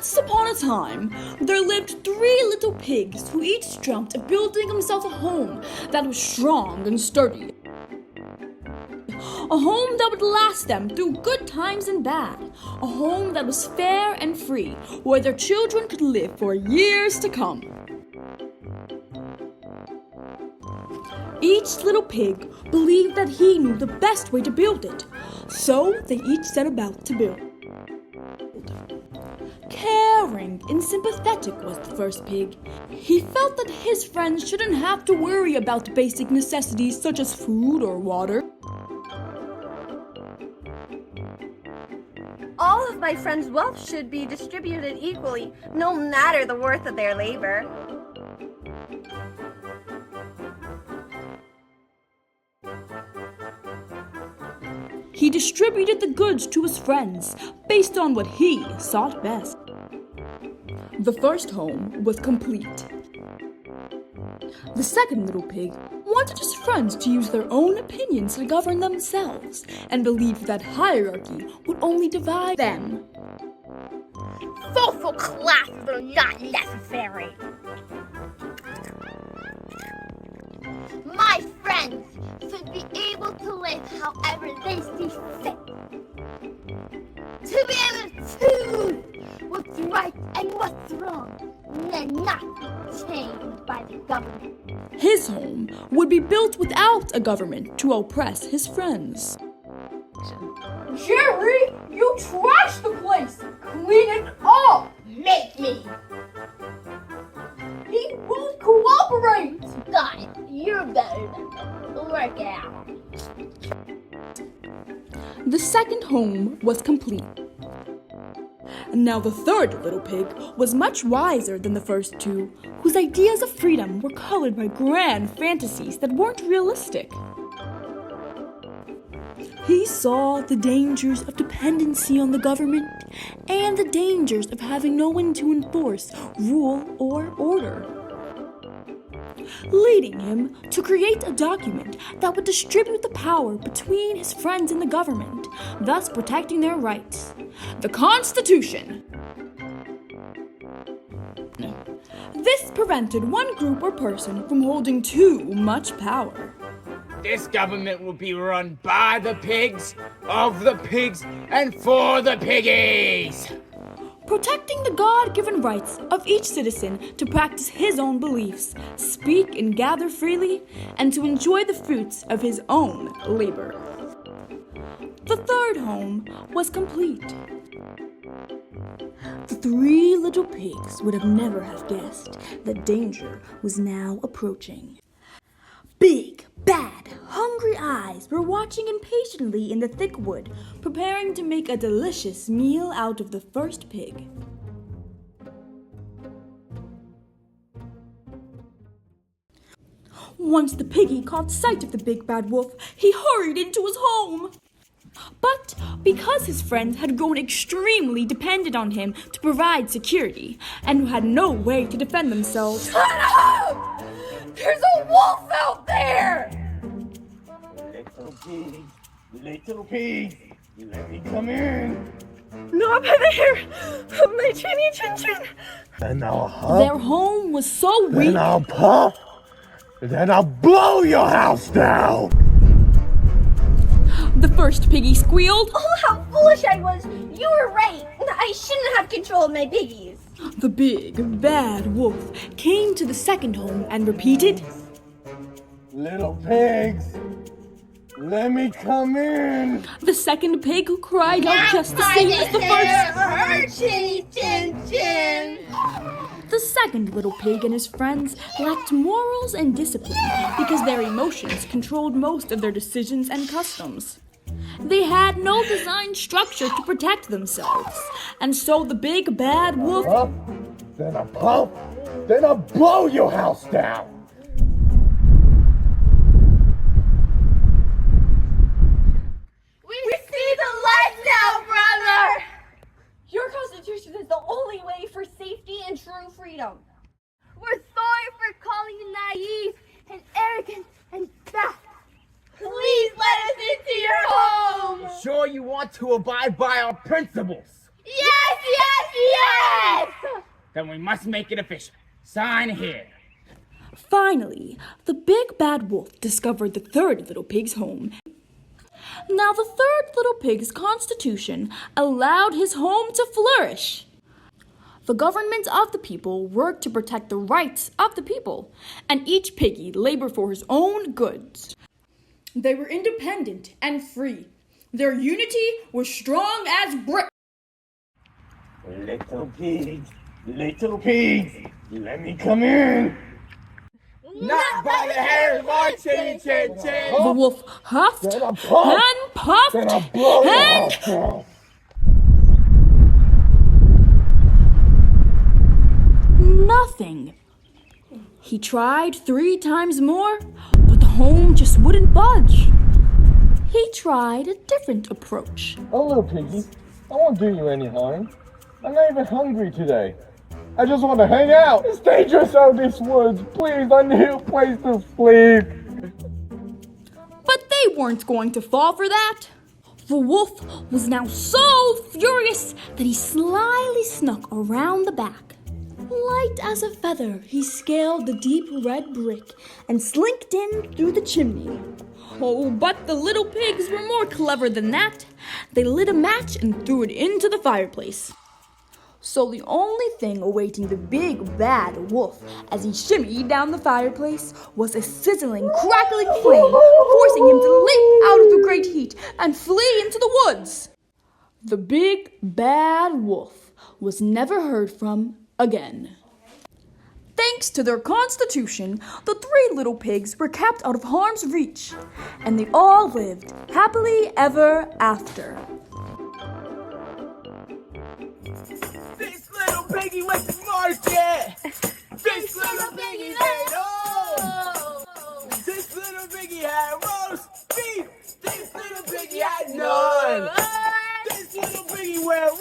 Once upon a time, there lived 3 little pigs who each dreamt of building themselves a home that was strong and sturdy. A home that would last them through good times and bad. A home that was fair and free, where their children could live for years to come. Each little pig believed that he knew the best way to build it, so they each set about to build. Caring and sympathetic was the first pig. He felt that his friends shouldn't have to worry about basic necessities such as food or water. All of my friends' wealth should be distributed equally, no matter the worth of their labor. He distributed the goods to his friends based on what he thought best. The first home was complete. The second little pig wanted his friends to use their own opinions to govern themselves and believed that hierarchy would only divide them. Social classes are not necessary. My friends should be able to live however they see fit. To be able to choose what's right and what's wrong, and not be chained by the government. His home would be built without a government to oppress his friends. Jerry, you trashed the place! Clean it up! Make me! He won't cooperate! Got it. You're better than them. Work it out. The second home was complete. Now the third little pig was much wiser than the first two, whose ideas of freedom were colored by grand fantasies that weren't realistic. He saw the dangers of dependency on the government and the dangers of having no one to enforce rule or order, leading him to create a document that would distribute the power between his friends and the government, thus protecting their rights. The Constitution. This prevented one group or person from holding too much power. This government will be run by the pigs, of the pigs, and for the piggies. Protecting the God-given rights of each citizen to practice his own beliefs, speak and gather freely, and to enjoy the fruits of his own labor. The third home was complete. The 3 little pigs would have never have guessed that danger was now approaching. Big, bad, hungry eyes were watching impatiently in the thick wood, preparing to make a delicious meal out of the first pig. Once the piggy caught sight of the big bad wolf, he hurried into his home. But because his friends had grown extremely dependent on him to provide security and had no way to defend themselves, Shut up! There's a wolf out there! Little pigs, let me come in. Not there! My chinny chin chin! Then I'll huff, their home was so weak. then I'll puff, then I'll blow your house down. The first piggy squealed. Oh, how foolish I was! You were right! I shouldn't have controlled my piggies! The big, bad wolf came to the second home and repeated, Little pigs, let me come in. The second pig cried out just the same as the first. Chinny chin chin. The second little pig and his friends lacked morals and discipline because their emotions controlled most of their decisions and customs. They had no design structure to protect themselves, and so the big bad wolf Puff, then I'll puff, then I'll blow your house down. We see the light now, brother. Your constitution is the only way for safety and true freedom. We're sorry for calling you naive and arrogant and fat. Please let us into your home. Sure you want to abide by our principles? Yes, yes, yes! Then we must make it official. Sign here. Finally, the big bad wolf discovered the third little pig's home. Now, the third little pig's constitution allowed his home to flourish. The government of the people worked to protect the rights of the people, and each piggy labored for his own goods. They were independent and free. Their unity was strong as brick. Little pigs, let me come in. Not by the hair of my chin chin chin. The wolf huffed Then I puff. and puffed Then I blow your and house down. nothing. He tried 3 times more, but the home just wouldn't budge. He tried a different approach. Oh, little piggy, I won't do you any harm. I'm not even hungry today. I just want to hang out. It's dangerous out in these woods. Please, I need a place to sleep. But they weren't going to fall for that. The wolf was now so furious that he slyly snuck around the back. Light as a feather, he scaled the deep red brick and slinked in through the chimney. Oh, but the little pigs were more clever than that. They lit a match and threw it into the fireplace. So the only thing awaiting the big bad wolf as he shimmied down the fireplace was a sizzling, crackling flame, forcing him to leap out of the great heat and flee into the woods. The big bad wolf was never heard from again. Thanks to their constitution, the 3 little pigs were kept out of harm's reach, and they all lived happily ever after. This little piggy went to market. This little piggy made oats. This little piggy had roast beef. This little piggy had none. This little piggy went